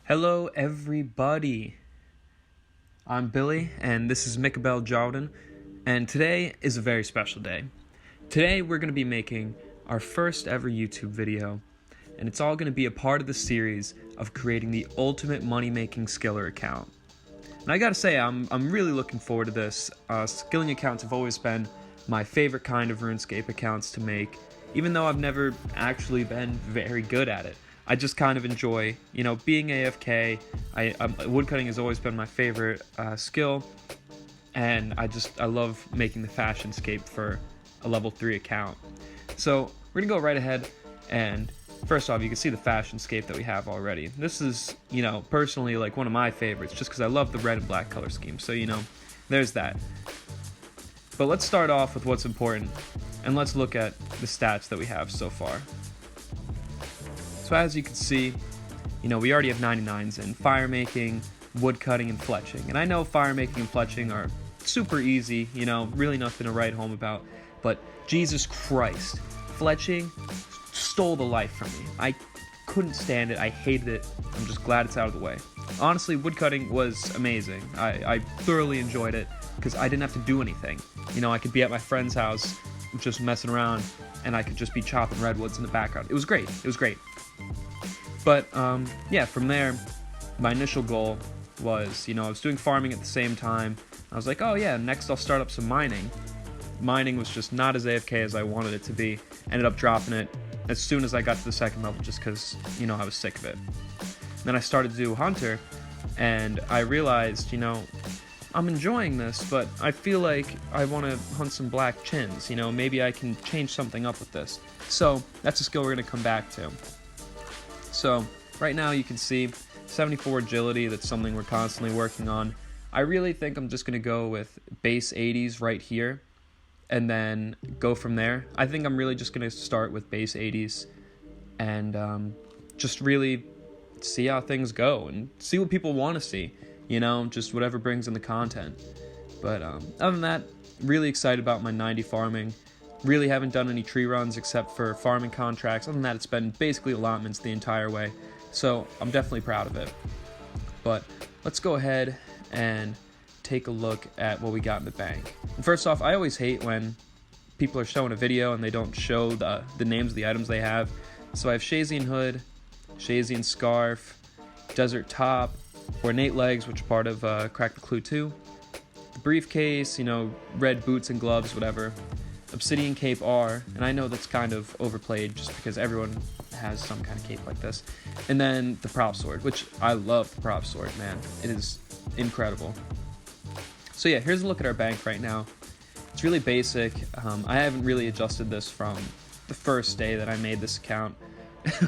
Hello everybody, I'm Billy and this is Mikabel Jordan, and today is a very special day. Today we're going to be making our first ever YouTube video, and it's all going to be a part of the series of creating the ultimate money-making skiller account. And I gotta say, I'm really looking forward to this. Skilling accounts have always been my favorite kind of RuneScape accounts to make, even though I've never actually been very good at it. I just kind of enjoy, being AFK. Woodcutting has always been my favorite skill, and I love making the fashion scape for a level 3 account. So we're gonna go right ahead, and first off, you can see the fashion scape that we have already. This is, personally like one of my favorites, just because I love the red and black color scheme. So there's that. But let's start off with what's important, and let's look at the stats that we have so far. So as you can see, we already have 99s in fire making, wood cutting, and fletching. And I know fire making and fletching are super easy, really nothing to write home about. But Jesus Christ, fletching stole the life from me. I couldn't stand it. I hated it. I'm just glad it's out of the way. Honestly, wood cutting was amazing. I thoroughly enjoyed it because I didn't have to do anything. I could be at my friend's house just messing around, and I could just be chopping redwoods in the background. It was great. It was great. But yeah, from there, my initial goal was, I was doing farming at the same time. I was like, oh yeah, next I'll start up some mining. Mining was just not as AFK as I wanted it to be. Ended up dropping it as soon as I got to the second level, just because, I was sick of it. Then I started to do hunter, and I realized, I'm enjoying this, but I feel like I want to hunt some black chins. Maybe I can change something up with this. So that's a skill we're going to come back to. So right now you can see 74 agility. That's something we're constantly working on. I really think I'm just going to go with base 80s right here and then go from there. I think I'm really just going to start with base 80s and just really see how things go and see what people want to see, just whatever brings in the content. But other than that, really excited about my 90 farming. Really haven't done any tree runs except for farming contracts. Other than that, it's been basically allotments the entire way. So I'm definitely proud of it. But let's go ahead and take a look at what we got in the bank. And first off, I always hate when people are showing a video and they don't show the names of the items they have. So I have Shazian Hood, Shazian Scarf, Desert Top, Ornate Legs, which are part of Crack the Clue 2, the briefcase, red boots and gloves, whatever. Obsidian Cape R, and I know that's kind of overplayed just because everyone has some kind of cape like this. And then the prop sword, which I love the prop sword, man. It is incredible. So yeah, here's a look at our bank right now. It's really basic. I haven't really adjusted this from the first day that I made this account.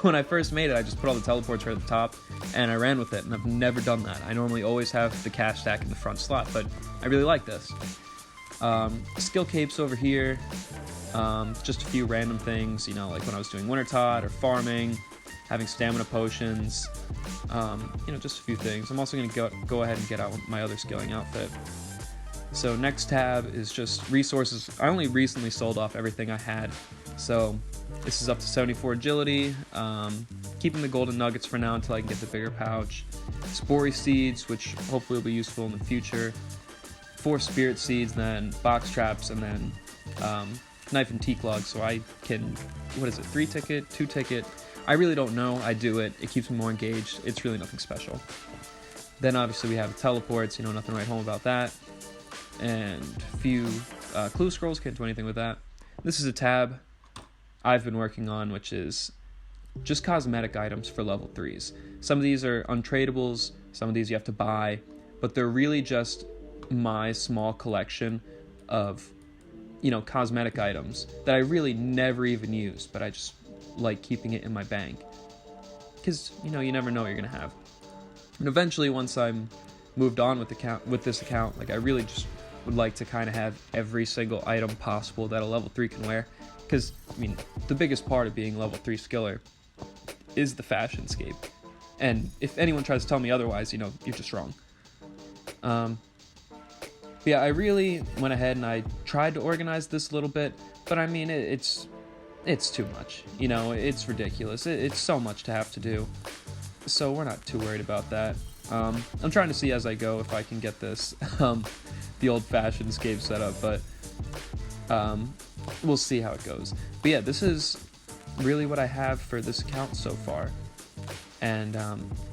When I first made it, I just put all the teleports right at the top, and I ran with it, and I've never done that. I normally always have the cash stack in the front slot, but I really like this. Skill capes over here, just a few random things, like when I was doing winter tot or farming, having stamina potions, just a few things. I'm also going to go ahead and get out my other skilling outfit. So next tab is just resources. I only recently sold off everything I had, so this is up to 74 agility, keeping the golden nuggets for now until I can get the bigger pouch, spory seeds, which hopefully will be useful in the future, 4 spirit seeds, then box traps, and then knife and teak log, so I can, 3 ticket, 2 ticket, I really don't know. I do it, it keeps me more engaged. It's really nothing special. Then obviously we have the teleports, nothing to write home about that, and a few clue scrolls, can't do anything with that. This is a tab I've been working on, which is just cosmetic items for level 3s. Some of these are untradables, some of these you have to buy, but they're really just my small collection of cosmetic items that I really never even use, but I just like keeping it in my bank because you never know what you're gonna have. And eventually, once I'm moved on with this account, like I really just would like to kind of have every single item possible that a level 3 can wear, because the biggest part of being level 3 skiller is the fashion scape, and if anyone tries to tell me otherwise, you're just wrong. Yeah, I really went ahead and I tried to organize this a little bit, but it's too much. It's ridiculous. It's so much to have to do. so we're not too worried about that. I'm trying to see as I go if I can get this the old-fashioned escape setup, but we'll see how it goes. But yeah, this is really what I have for this account so far, and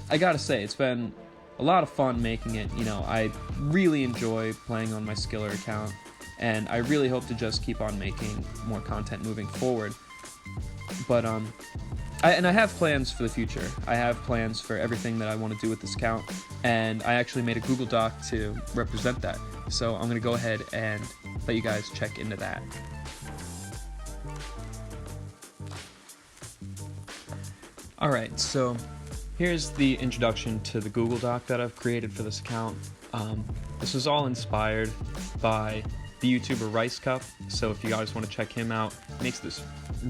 I gotta say, it's been a lot of fun making it. You know, I really enjoy playing on my Skiller account, and I really hope to just keep on making more content moving forward. But I have plans for the future. I have plans for everything that I want to do with this account, and I actually made a Google Doc to represent that. So I'm going to go ahead and let you guys check into that. Alright, so here's the introduction to the Google Doc that I've created for this account. This was all inspired by the YouTuber Rice Cup, so if you guys want to check him out, he makes this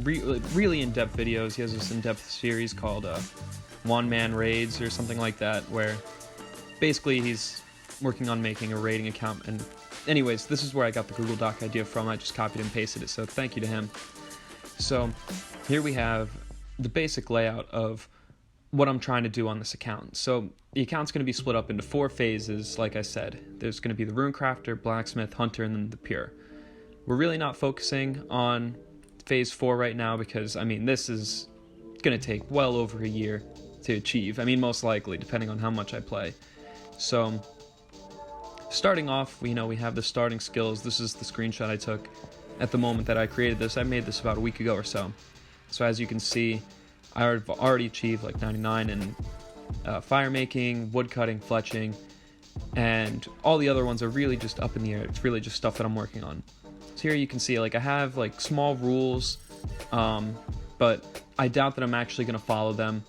really in-depth videos. He has this in-depth series called One Man Raids or something like that, where basically he's working on making a raiding account. And anyways, this is where I got the Google Doc idea from. I just copied and pasted it, so thank you to him. So here we have the basic layout of what I'm trying to do on this account. So the account's going to be split up into 4 phases, like I said. There's going to be the Runecrafter, Blacksmith, Hunter, and then the Pure. We're really not focusing on phase 4 right now because, I mean, this is going to take well over a year to achieve. I mean, most likely, depending on how much I play. So, starting off, we have the starting skills. This is the screenshot I took at the moment that I created this. I made this about a week ago or so. So as you can see, I've already achieved like 99 in fire making, wood cutting, fletching, and all the other ones are really just up in the air. It's really just stuff that I'm working on. So here you can see, like, I have like small rules, but I doubt that I'm actually going to follow them.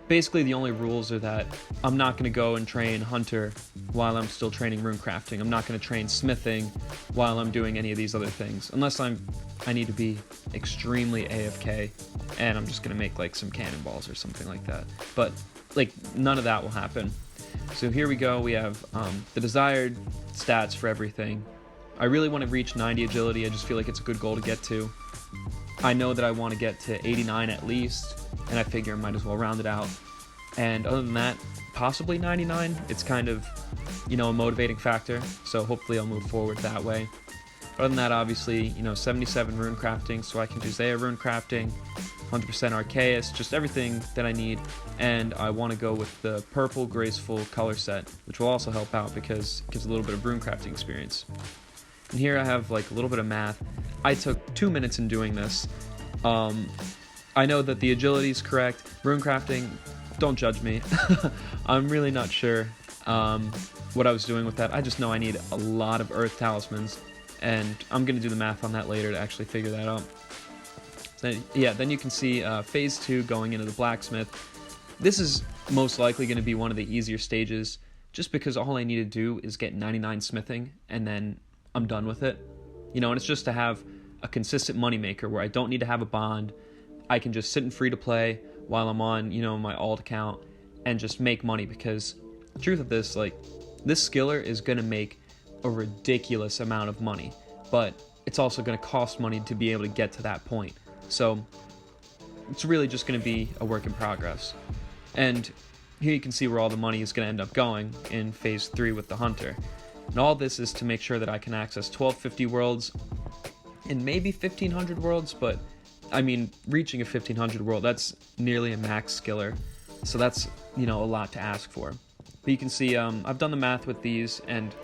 Basically, the only rules are that I'm not going to go and train Hunter while I'm still training runecrafting. I'm not going to train smithing while I'm doing any of these other things, unless I need to be extremely AFK, and I'm just going to make like some cannonballs or something like that. But like, none of that will happen. So here we go. We have the desired stats for everything. I really want to reach 90 agility. I just feel like it's a good goal to get to. I know that I want to get to 89 at least, and I figure I might as well round it out. And other than that, possibly 99. It's kind of, a motivating factor, so hopefully I'll move forward that way. Other than that, obviously, 77 rune crafting, so I can do Zaya rune crafting, 100% Arceus, just everything that I need. And I want to go with the purple graceful color set, which will also help out because it gives a little bit of rune crafting experience. And here I have like a little bit of math. I took 2 minutes in doing this. I know that the agility is correct. Runecrafting, don't judge me. I'm really not sure what I was doing with that. I just know I need a lot of earth talismans, and I'm going to do the math on that later to actually figure that out. So, yeah, then you can see phase 2 going into the blacksmith. This is most likely going to be one of the easier stages, just because all I need to do is get 99 smithing, and then I'm done with it. And it's just to have a consistent moneymaker where I don't need to have a bond. I can just sit in free to play while I'm on, my alt account and just make money, because the truth of this, like, this skiller is going to make a ridiculous amount of money, but it's also going to cost money to be able to get to that point. So it's really just going to be a work in progress. And here you can see where all the money is going to end up going in phase 3 with the hunter. And all this is to make sure that I can access 1250 worlds and maybe 1500 worlds, but I mean, reaching a 1500 world, that's nearly a max skiller, so that's, a lot to ask for. But you can see I've done the math with these, and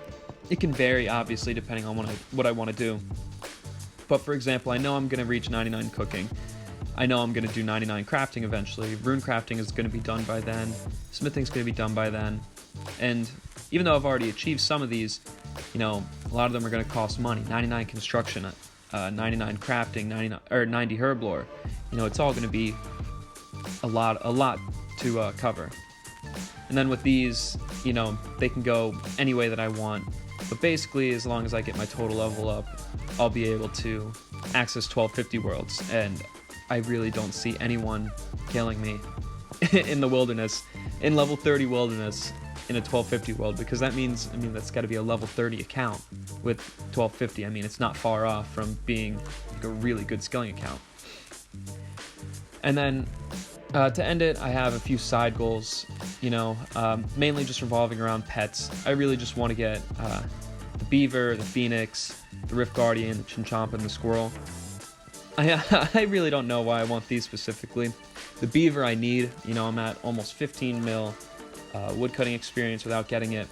it can vary, obviously, depending on what I want to do. But for example, I know I'm going to reach 99 cooking. I know I'm going to do 99 crafting eventually. Rune crafting is going to be done by then. Smithing's going to be done by then. And even though I've already achieved some of these, a lot of them are going to cost money. 99 construction, 99 crafting, 90 herblore. It's all going to be a lot to cover. And then with these, they can go any way that I want. But basically, as long as I get my total level up, I'll be able to access 1250 worlds. And I really don't see anyone killing me in the wilderness, in level 30 wilderness, in a 1250 world, because that means, that's got to be a level 30 account with 1250. It's not far off from being like a really good skilling account. And then To end it, I have a few side goals, mainly just revolving around pets. I really just want to get the beaver, the phoenix, the rift guardian, the chinchompa, and the squirrel. I really don't know why I want these specifically. The beaver I need, I'm at almost 15 mil woodcutting experience without getting it.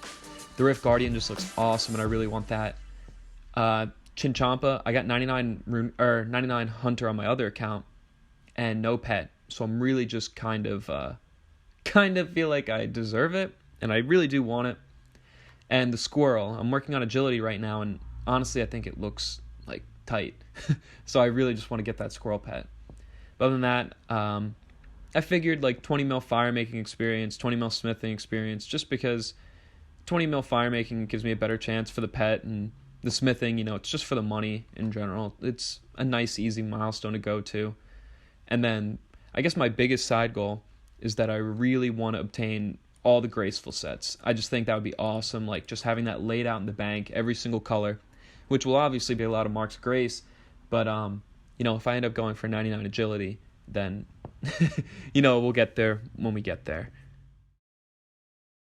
The rift guardian just looks awesome, and I really want that. Chinchompa, I got 99 hunter on my other account, and no pet. So I'm really just kind of feel like I deserve it, and I really do want it. And the squirrel, I'm working on agility right now, and honestly, I think it looks like tight. So I really just want to get that squirrel pet. But other than that, I figured like 20 mil fire making experience, 20 mil smithing experience, just because 20 mil fire making gives me a better chance for the pet, and the smithing, it's just for the money in general. It's a nice, easy milestone to go to. And then I guess my biggest side goal is that I really want to obtain all the graceful sets. I just think that would be awesome, like just having that laid out in the bank, every single color, which will obviously be a lot of marks of grace, but if I end up going for 99 agility, then we'll get there when we get there.